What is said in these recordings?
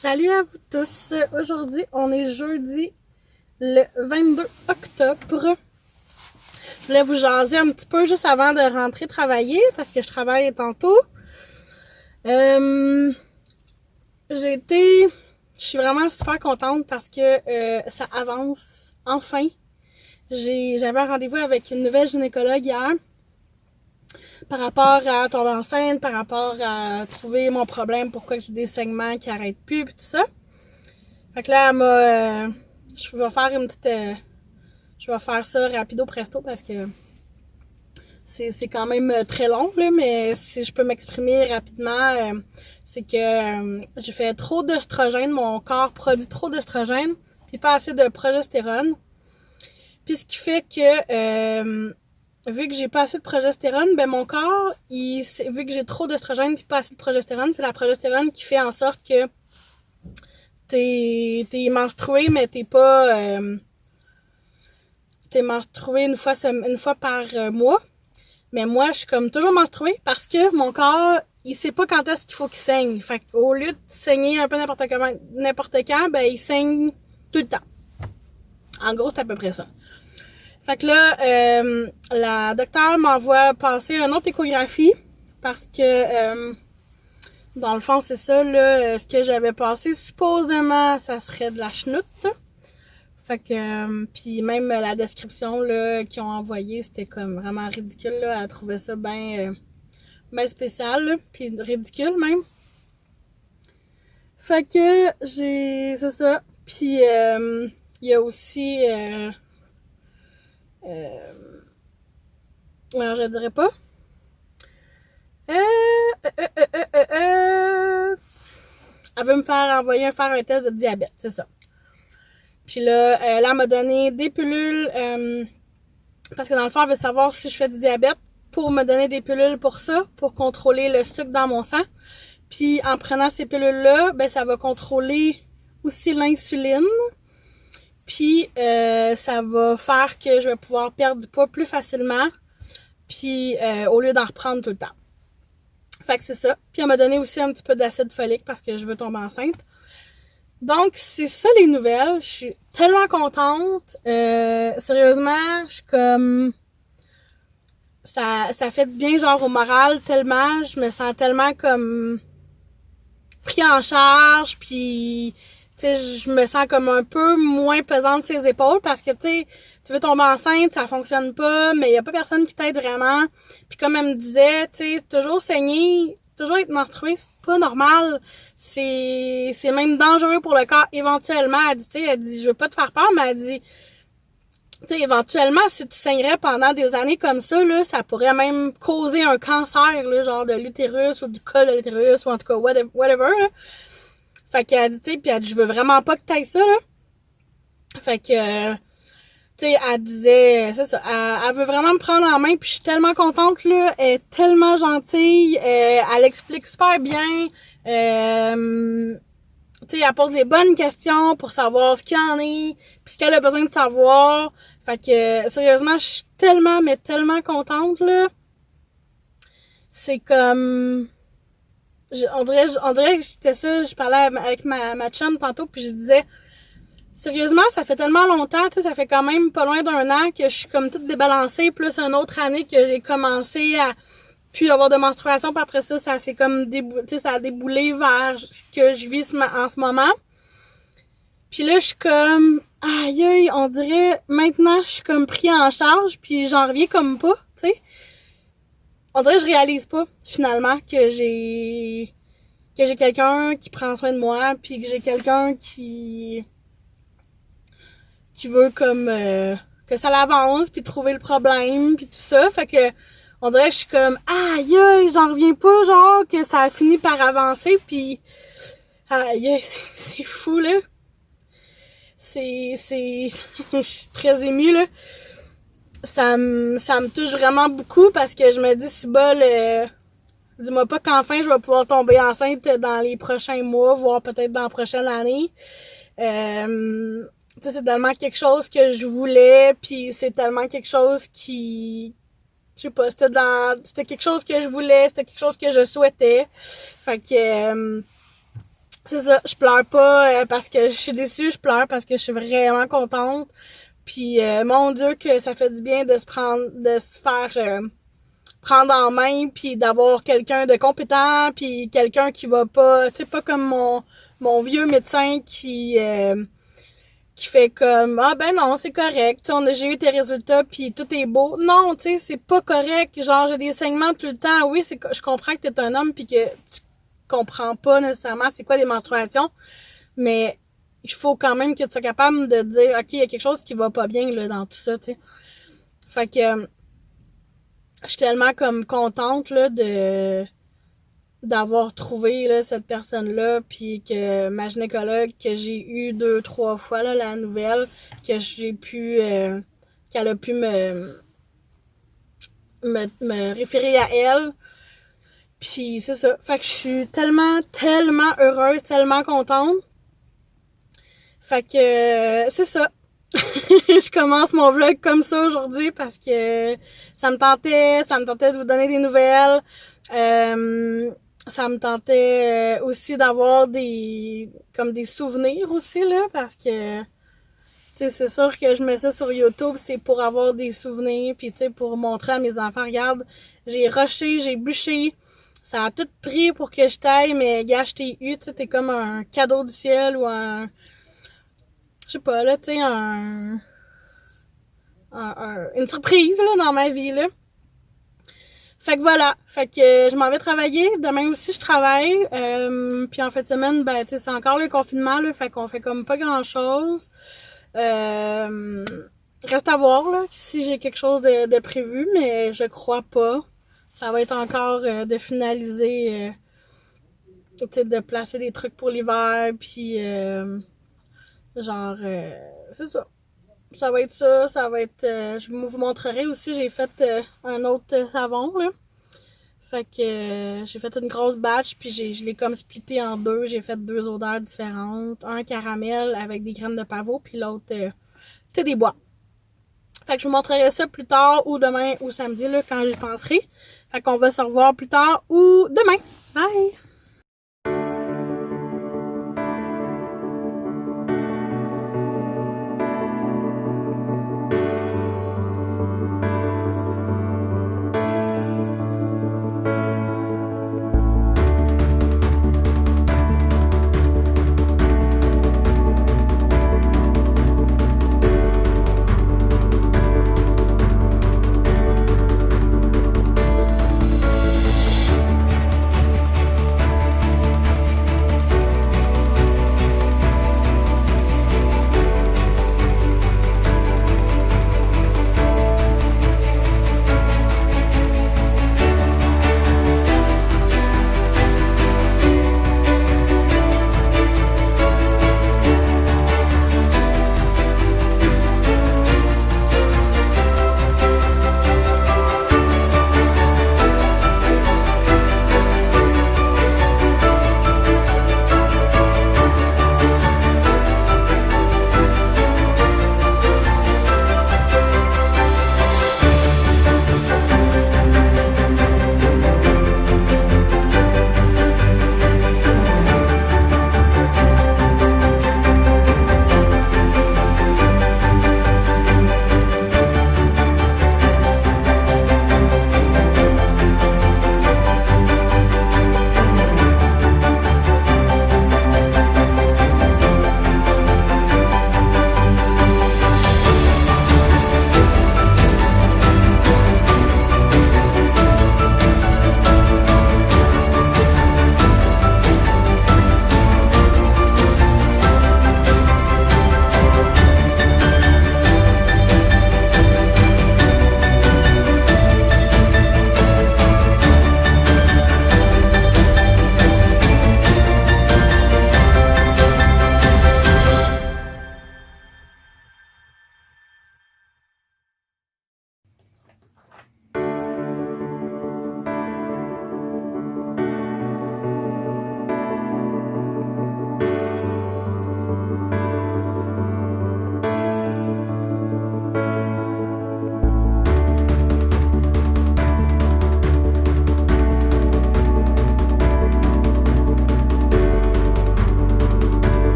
Salut à vous tous! Aujourd'hui, on est jeudi le 22 octobre. Je voulais vous jaser un petit peu juste avant de rentrer travailler parce que je travaille tantôt. Je suis vraiment super contente parce que ça avance enfin. J'avais un rendez-vous avec une nouvelle gynécologue hier par rapport à tomber enceinte, par rapport à trouver mon problème, pourquoi j'ai des saignements qui arrêtent plus, pis tout ça. Fait que là, elle m'a... je vais faire une petite... je vais faire ça rapido presto parce que c'est quand même très long, là, mais si je peux m'exprimer rapidement, c'est que j'ai fait trop d'œstrogène, mon corps produit trop d'œstrogène, puis pas assez de progestérone. Puis ce qui fait que... vu que j'ai pas assez de progestérone, ben mon corps, vu que j'ai trop d'œstrogène puis pas assez de progestérone, c'est la progestérone qui fait en sorte que t'es menstrué, mais t'es pas... t'es menstrué une fois par mois. Mais moi, je suis comme toujours menstruée parce que mon corps, il sait pas quand est-ce qu'il faut qu'il saigne. Fait qu'au lieu de saigner un peu n'importe quand, ben il saigne tout le temps. En gros, c'est à peu près ça. Fait que là, la docteure m'envoie passer une autre échographie parce que dans le fond, c'est ça, là, ce que j'avais passé, supposément, ça serait de la chenoute. Fait que, puis même la description là qu'ils ont envoyée, c'était comme vraiment ridicule, là. Elle trouvait ça bien spécial, là, puis ridicule même. Fait que c'est ça. Puis il y a aussi, alors je dirais pas. Elle veut me faire envoyer faire un test de diabète, c'est ça. Puis là, elle m'a donné des pilules parce que dans le fond, elle veut savoir si je fais du diabète pour me donner des pilules pour ça, pour contrôler le sucre dans mon sang. Puis en prenant ces pilules-là, ben ça va contrôler aussi l'insuline. Puis ça va faire que je vais pouvoir perdre du poids plus facilement. Puis au lieu d'en reprendre tout le temps. Fait que c'est ça. Puis elle m'a donné aussi un petit peu d'acide folique parce que je veux tomber enceinte. Donc, c'est ça les nouvelles. Je suis tellement contente. Sérieusement, je suis comme... Ça fait du bien, genre, au moral, tellement. Je me sens tellement comme... pris en charge, puis... Tu sais, je me sens comme un peu moins pesante sur ses épaules parce que, tu sais, tu veux tomber enceinte, ça fonctionne pas, mais il y a pas personne qui t'aide vraiment. Puis comme elle me disait, tu sais, toujours saigner, toujours être menstruée, c'est pas normal. C'est même dangereux pour le corps éventuellement. Elle dit, tu sais, elle dit, je veux pas te faire peur, mais elle dit, tu sais, éventuellement, si tu saignerais pendant des années comme ça, là, ça pourrait même causer un cancer, là, genre de l'utérus ou du col de l'utérus, ou en tout cas, whatever, là. Fait qu'elle dit, tu sais, pis elle dit, je veux vraiment pas que t'ailles ça, là. Fait que, tu sais, elle disait, c'est ça, elle veut vraiment me prendre en main, puis je suis tellement contente, là. Elle est tellement gentille, elle explique super bien. Tu sais, elle pose les bonnes questions pour savoir ce qu'il y en est, puis ce qu'elle a besoin de savoir. Fait que, sérieusement, je suis tellement, mais tellement contente, là. C'est comme... on dirait que c'était ça, je parlais avec ma chum tantôt, puis je disais, sérieusement, ça fait tellement longtemps, tu sais, ça fait quand même pas loin d'un an que je suis comme toute débalancée, plus une autre année que j'ai commencé à puis avoir de menstruation, puis après ça, ça s'est comme tu sais, ça a déboulé vers ce que je vis en ce moment. Puis là, je suis comme, aïe aïe, on dirait, maintenant, je suis comme pris en charge, puis j'en reviens comme pas, tu sais. On dirait que je réalise pas, finalement, que j'ai quelqu'un qui prend soin de moi, puis que j'ai quelqu'un qui veut comme que ça l'avance, puis trouver le problème, puis tout ça. Fait que on dirait que je suis comme aïe aïe, j'en reviens pas, genre que ça a fini par avancer, puis aïe aïe, c'est fou là. Je suis très émue là. Ça me touche vraiment beaucoup parce que je me dis si bol dis-moi pas qu'enfin je vais pouvoir tomber enceinte dans les prochains mois, voire peut-être dans la prochaine année. C'est tellement quelque chose que je voulais, puis c'est tellement quelque chose qui... Je sais pas, c'était quelque chose que je voulais, c'était quelque chose que je souhaitais. Fait que c'est ça, je pleure pas parce que je suis déçue, je pleure parce que je suis vraiment contente. Puis mon Dieu que ça fait du bien de se faire prendre en main, puis d'avoir quelqu'un de compétent, puis quelqu'un qui va pas, tu sais, pas comme mon vieux médecin qui fait comme ah ben non c'est correct, tu sais, j'ai eu tes résultats puis tout est beau. Non, tu sais, c'est pas correct. Genre j'ai des saignements tout le temps. Oui, je comprends que t'es un homme puis que tu comprends pas nécessairement c'est quoi les menstruations, mais il faut quand même que tu sois capable de dire ok, il y a quelque chose qui va pas bien là dans tout ça, tu sais. Fait que je suis tellement comme contente là d'avoir trouvé là, cette personne-là, puis que ma gynécologue que j'ai eu 2-3 fois là, la nouvelle, que j'ai pu qu'elle a pu me référer à elle. Puis c'est ça. Fait que je suis tellement, tellement heureuse, tellement contente. Fait que c'est ça. Je commence mon vlog comme ça aujourd'hui parce que ça me tentait de vous donner des nouvelles. Ça me tentait aussi d'avoir des souvenirs aussi là parce que tu sais c'est sûr que je mets ça sur YouTube, c'est pour avoir des souvenirs puis tu sais pour montrer à mes enfants regarde, j'ai rushé, j'ai bûché. Ça a tout pris pour que je taille, mais gars, je t'ai eu, tu sais, t'es comme un cadeau du ciel ou un je sais pas là, tu sais une surprise là dans ma vie là. Fait que voilà, fait que je m'en vais travailler. Demain aussi je travaille. Puis en fin de semaine, ben tu sais, c'est encore le confinement là, fait qu'on fait comme pas grand chose. Reste à voir là si j'ai quelque chose de prévu, mais je crois pas. Ça va être encore de finaliser, tu sais, de placer des trucs pour l'hiver, puis genre c'est ça. Ça va être ça, ça va être... je vous montrerai aussi, j'ai fait un autre savon, là. Fait que j'ai fait une grosse batch, puis je l'ai comme splitté en deux. J'ai fait 2 odeurs différentes. Un caramel avec des graines de pavot, puis l'autre, thé des bois. Fait que je vous montrerai ça plus tard, ou demain, ou samedi, là, quand j'y penserai. Fait qu'on va se revoir plus tard, ou demain. Bye!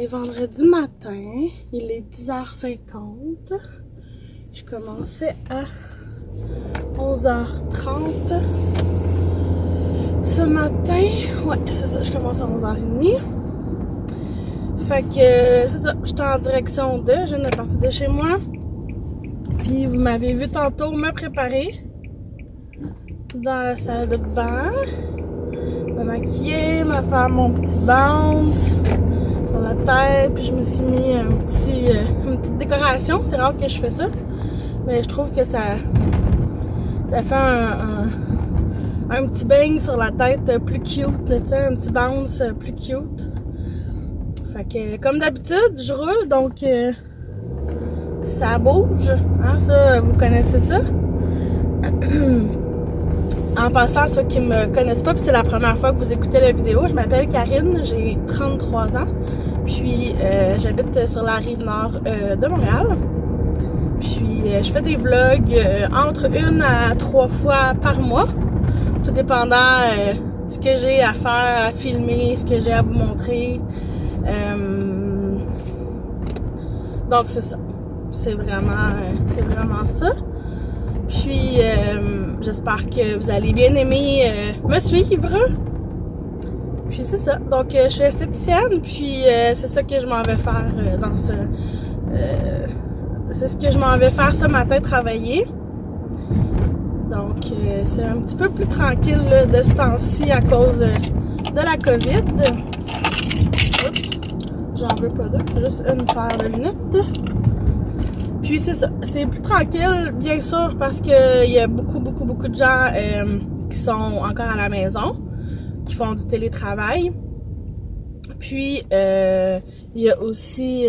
est vendredi matin, il est 10h50. Je commençais à 11h30 ce matin. Ouais, c'est ça, je commence à 11h30. Fait que c'est ça, j'étais en direction de, je viens de partir de chez moi. Puis vous m'avez vu tantôt me préparer dans la salle de bain. Me maquiller, me faire mon petit bounce sur la tête, puis je me suis mis une petite décoration. C'est rare que je fais ça, mais je trouve que ça fait un petit bang sur la tête plus cute, tu sais, un petit bounce plus cute. Fait que comme d'habitude, je roule, donc ça bouge, hein, ça, vous connaissez ça. En passant, ceux qui me connaissent pas, puis c'est la première fois que vous écoutez la vidéo, je m'appelle Karine, j'ai 33 ans, puis j'habite sur la rive nord de Montréal. Puis je fais des vlogs entre 1 à 3 fois par mois, tout dépendant ce que j'ai à faire, à filmer, ce que j'ai à vous montrer. Donc c'est ça, c'est vraiment ça. Puis j'espère que vous allez bien aimer me suivre. Puis c'est ça. Donc je suis esthéticienne, puis c'est ça que je m'en vais faire c'est ce que je m'en vais faire ce matin, travailler. Donc c'est un petit peu plus tranquille là, de ce temps-ci à cause de la COVID. Oups, j'en veux pas deux, juste une paire de lunettes. Puis c'est ça, c'est plus tranquille, bien sûr, parce qu'il y a beaucoup de gens qui sont encore à la maison, qui font du télétravail. Puis il y a aussi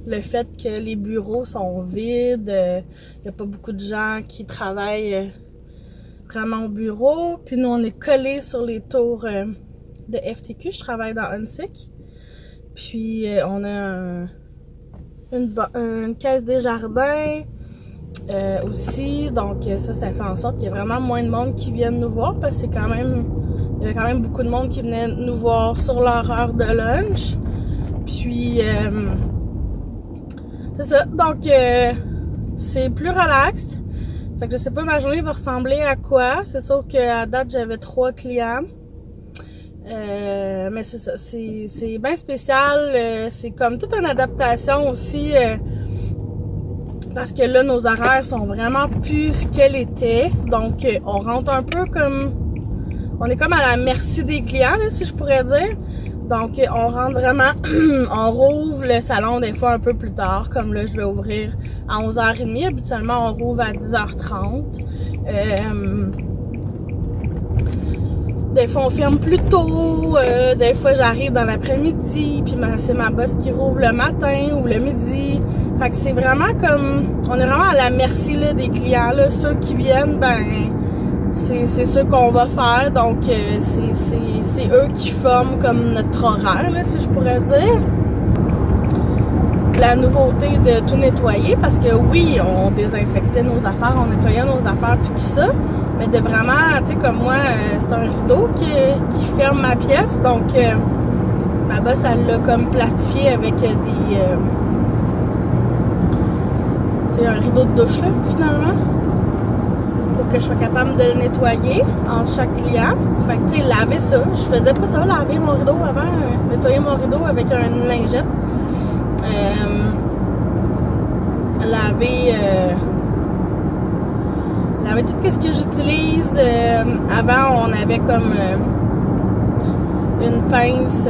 le fait que les bureaux sont vides, il n'y a pas beaucoup de gens qui travaillent vraiment au bureau. Puis nous, on est collés sur les tours de FTQ, je travaille dans UNSIC. Puis on a une caisse des jardins aussi, donc ça fait en sorte qu'il y a vraiment moins de monde qui viennent nous voir, parce que il y avait quand même beaucoup de monde qui venait nous voir sur leur heure de lunch. Puis c'est ça, donc c'est plus relax. Fait que je sais pas ma journée va ressembler à quoi. C'est sûr qu'à date j'avais 3 clients. Mais c'est ça, c'est bien spécial, c'est comme toute une adaptation aussi, parce que là nos horaires sont vraiment plus ce qu'elles étaient, donc on rentre un peu comme, on est comme à la merci des clients là, si je pourrais dire. Donc on rentre vraiment, on rouvre le salon des fois un peu plus tard, comme là je vais ouvrir à 11h30, habituellement on rouvre à 10h30. Des fois, on ferme plus tôt. Des fois, j'arrive dans l'après-midi. Puis c'est ma boss qui rouvre le matin ou le midi. Fait que c'est vraiment comme... On est vraiment à la merci là, des clients. Là. Ceux qui viennent, ben c'est ceux qu'on va faire. Donc, c'est eux qui forment comme notre horaire, là, si je pourrais dire. La nouveauté de tout nettoyer, parce que oui, on désinfectait nos affaires, on nettoyait nos affaires puis tout ça, mais de vraiment, tu sais, comme moi, c'est un rideau qui ferme ma pièce, donc ma boss, elle l'a comme plastifié avec tu sais, un rideau de douche, là, finalement, pour que je sois capable de le nettoyer entre chaque client. Fait que, tu sais, laver ça, je faisais pas ça, laver mon rideau avant, nettoyer mon rideau avec une lingette. Laver tout ce que j'utilise. Avant, on avait comme une pince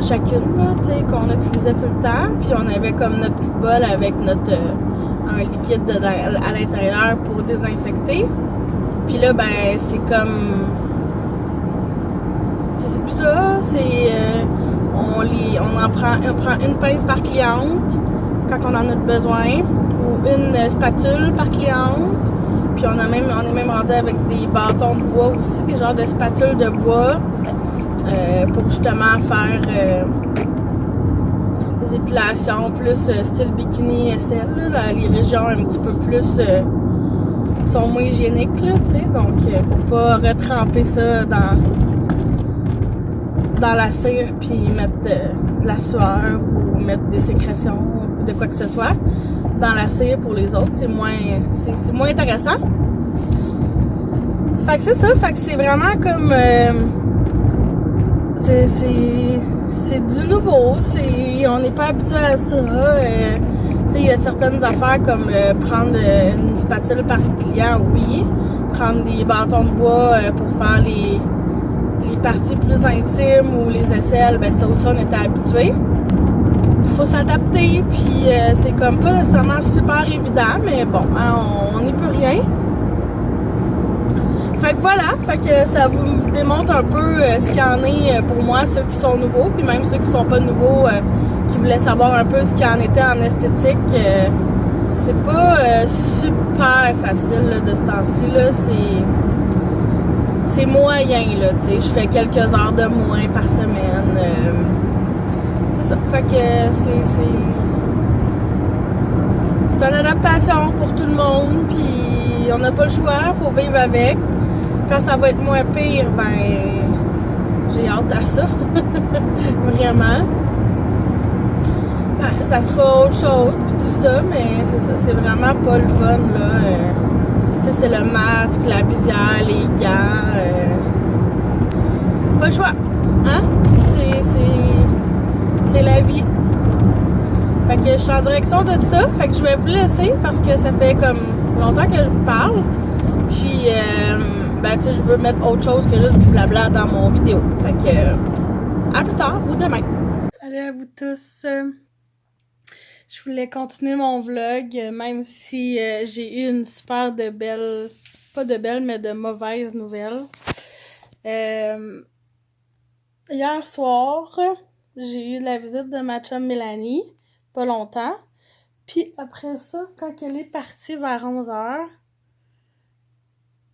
chacune, qu'on utilisait tout le temps. Puis on avait comme notre petite bol avec un liquide dedans, à l'intérieur pour désinfecter. Puis là, ben, c'est comme... C'est plus ça, c'est on prend une pince par cliente quand on en a besoin, ou une spatule par cliente. Puis on est même rendu avec des bâtons de bois aussi, des genres de spatules de bois pour justement faire des épilations plus style bikini SL, là, les régions un petit peu plus sont moins hygiéniques, là, tu sais, donc pour pas retremper ça dans la cire puis mettre de la sueur ou mettre des sécrétions ou de quoi que ce soit dans la cire pour les autres. C'est moins intéressant. Fait que c'est ça. Fait que c'est vraiment comme... c'est du nouveau. On n'est pas habitué à ça. Il y a certaines affaires comme prendre une spatule par client, oui. Prendre des bâtons de bois pour faire les parties plus intimes ou les aisselles, ben ça aussi on était habitué. Il faut s'adapter, puis c'est comme pas nécessairement super évident, mais bon, hein, on n'y peut rien. Fait que voilà, fait que ça vous démontre un peu ce qu'il y en est pour moi, ceux qui sont nouveaux, puis même ceux qui sont pas nouveaux, qui voulaient savoir un peu ce qu'il y en était en esthétique. C'est pas super facile là, de ce temps-ci, là, c'est moyen, là, tu sais, je fais quelques heures de moins par semaine. C'est ça, fait que c'est une adaptation pour tout le monde, puis on n'a pas le choix, faut vivre avec. Quand ça va être moins pire, ben, j'ai hâte à ça, vraiment. Ben, ça sera autre chose, puis tout ça, mais c'est ça, c'est vraiment pas le fun, là. Tu sais, c'est le masque, la visière, les gants. Pas le choix, hein? C'est la vie. Fait que je suis en direction de ça, fait que je vais vous laisser parce que ça fait comme longtemps que je vous parle. Puis, ben, tu sais, je veux mettre autre chose que juste du blabla dans mon vidéo. Fait que, à plus tard ou demain. Salut à vous tous. Je voulais continuer mon vlog, même si j'ai eu une super de belle, pas de belle, mais de mauvaise nouvelle. Hier soir, j'ai eu la visite de ma chum Mélanie, pas longtemps. Puis après ça, quand elle est partie vers 11h,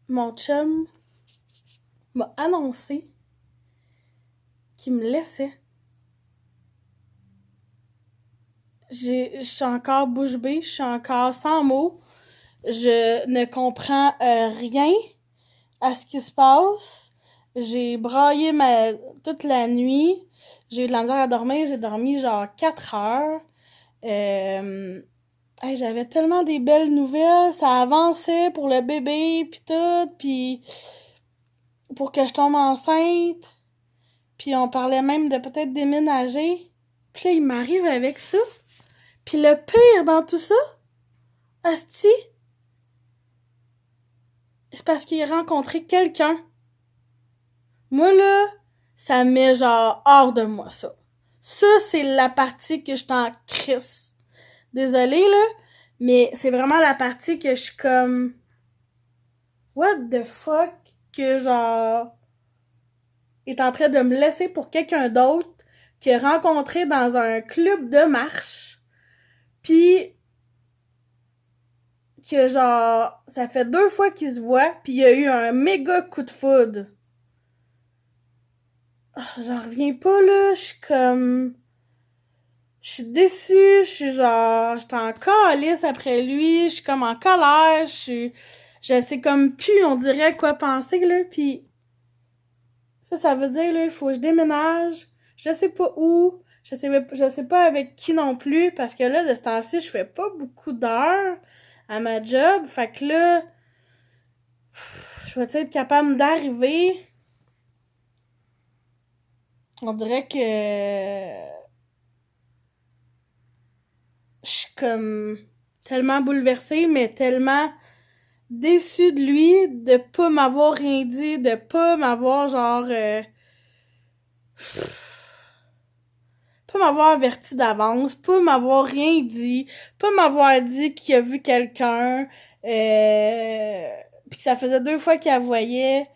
mon chum m'a annoncé qu'il me laissait. Je suis encore bouche bée, je suis encore sans mots. Je ne comprends rien à ce qui se passe. J'ai braillé toute la nuit. J'ai eu de la misère à dormir. J'ai dormi genre 4 heures. J'avais tellement des belles nouvelles. Ça avançait pour le bébé, puis tout. Puis pour que je tombe enceinte. Puis on parlait même de peut-être déménager. Puis là, il m'arrive avec ça. Puis le pire dans tout ça, asti, c'est parce qu'il a rencontré quelqu'un. Moi, là, ça me met genre hors de moi, ça. Ça, c'est la partie que je suis en crisse. Désolée, là, mais c'est vraiment la partie que je suis comme... What the fuck? Que genre... est en train de me laisser pour quelqu'un d'autre qu'il a rencontré dans un club de marche. Puis... que genre, ça fait 2 fois qu'ils se voient, puis il y a eu un méga coup de foudre. J'en reviens pas, là, je suis comme... Je suis déçue, je suis genre... J'étais en calice après lui, je suis comme en colère, je sais comme plus, on dirait quoi penser, là, puis... Ça veut dire, là, il faut que je déménage, je sais pas où, je sais pas avec qui non plus, parce que là, de ce temps-ci, je fais pas beaucoup d'heures à ma job, fait que là, je vais être capable d'arriver. On dirait que je suis comme tellement bouleversée, mais tellement déçue de lui, de pas m'avoir rien dit, de pas m'avoir genre pas m'avoir averti d'avance, pas m'avoir rien dit, pas m'avoir dit qu'il a vu quelqu'un, puis que ça faisait 2 fois qu'il la voyait.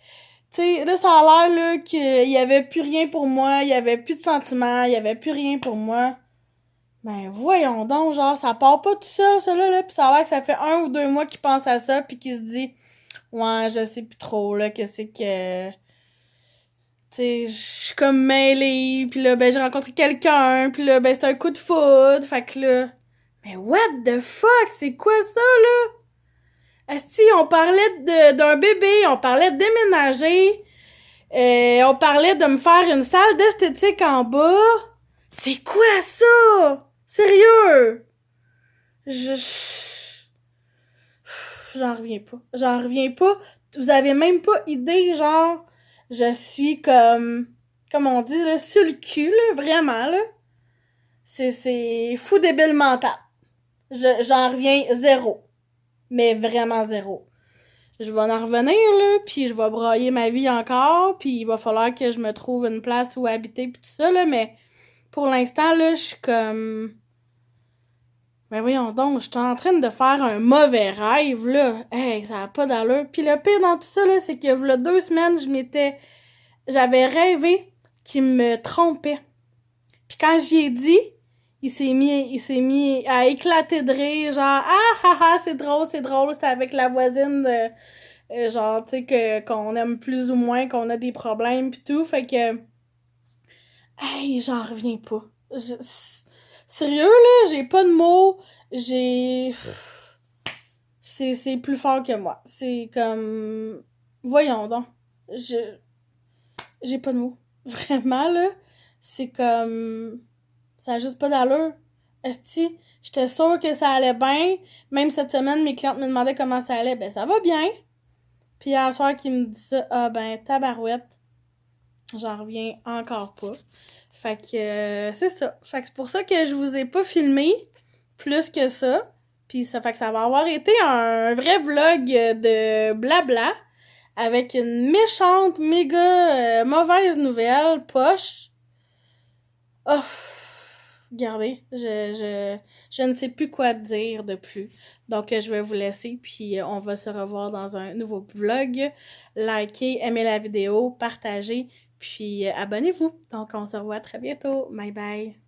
Tu sais, là, ça a l'air, là, qu'il y avait plus rien pour moi, il y avait plus de sentiments, il y avait plus rien pour moi. Ben, voyons donc, genre, ça part pas tout seul, ça, là, pis ça a l'air que ça fait 1 ou 2 mois qu'il pense à ça, pis qu'il se dit, ouais, je sais plus trop, là, que c'est que... Tu sais, je suis comme mêlée, pis là, ben, j'ai rencontré quelqu'un, pis là, ben, c'est un coup de foudre, fait que là... Mais what the fuck, c'est quoi ça, là? Asti, on parlait d'un bébé, on parlait de déménager, On parlait de me faire une salle d'esthétique en bas. C'est quoi ça? Sérieux? J'en reviens pas. J'en reviens pas. Vous avez même pas idée, genre, je suis comme on dit, là, sur le cul, là, vraiment, là. C'est fou débile mental. J'en reviens zéro. Mais vraiment zéro. Je vais en revenir, là, puis je vais broyer ma vie encore, puis il va falloir que je me trouve une place où habiter, puis tout ça, là, mais pour l'instant, là, je suis comme... Ben voyons donc, je suis en train de faire un mauvais rêve, là. Hey, ça a pas d'allure. Puis le pire dans tout ça, là, c'est que v'là 2 semaines, j'avais rêvé qu'il me trompait. Puis quand j'y ai dit, il s'est mis à éclater de rire, genre, c'est drôle, c'était avec la voisine de, genre, tu sais, qu'on aime plus ou moins, qu'on a des problèmes pis tout, fait que, hey, j'en reviens pas. Sérieux, là, j'ai pas de mots, c'est plus fort que moi. C'est comme, voyons donc, j'ai pas de mots. Vraiment, là, c'est comme, ça a juste pas d'allure. Esti, j'étais sûre que ça allait bien. Même cette semaine, mes clientes me demandaient comment ça allait. Ben, ça va bien. Puis hier soir, qu'ils me dit ça, ben, tabarouette. J'en reviens encore pas. Fait que, c'est ça. Fait que c'est pour ça que je vous ai pas filmé plus que ça. Puis ça fait que ça va avoir été un vrai vlog de blabla avec une méchante, méga mauvaise nouvelle, poche. Oh, regardez, je ne sais plus quoi dire de plus. Donc, je vais vous laisser, puis on va se revoir dans un nouveau vlog. Likez, aimez la vidéo, partagez, puis abonnez-vous. Donc, on se revoit très bientôt. Bye bye!